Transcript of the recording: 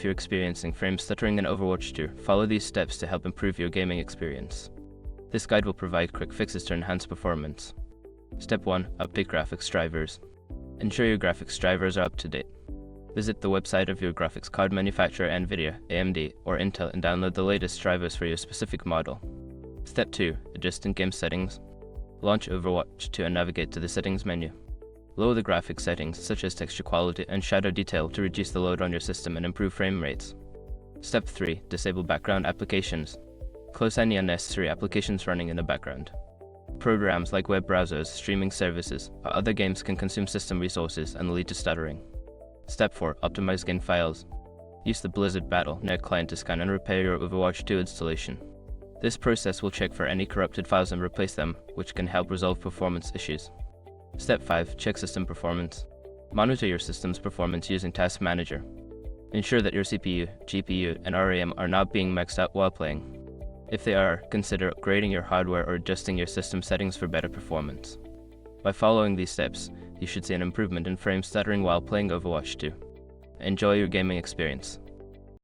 you're experiencing frame stuttering in Overwatch 2, follow these steps to help improve your gaming experience. This guide will provide quick fixes to enhance performance. Step 1. Update graphics drivers. Ensure your graphics drivers are up to date. Visit the website of your graphics card manufacturer NVIDIA, AMD, or Intel and download the latest drivers for your specific model. Step 2. Adjust in-game settings. Launch Overwatch 2 and navigate to the settings menu. Lower the graphics settings such as texture quality and shadow detail to reduce the load on your system and improve frame rates. Step 3. Disable background applications. Close any unnecessary applications running in the background. Programs like web browsers, streaming services, or other games can consume system resources and lead to stuttering. Step 4. Optimize game files. Use the Blizzard Battle.net client to scan and repair your Overwatch 2 installation. This process will check for any corrupted files and replace them, which can help resolve performance issues. Step 5. Check system performance. Monitor your system's performance using Task Manager. Ensure that your CPU, GPU, and RAM are not being maxed out while playing. If they are, consider upgrading your hardware or adjusting your system settings for better performance. By following these steps, you should see an improvement in frame stuttering while playing Overwatch 2. Enjoy your gaming experience.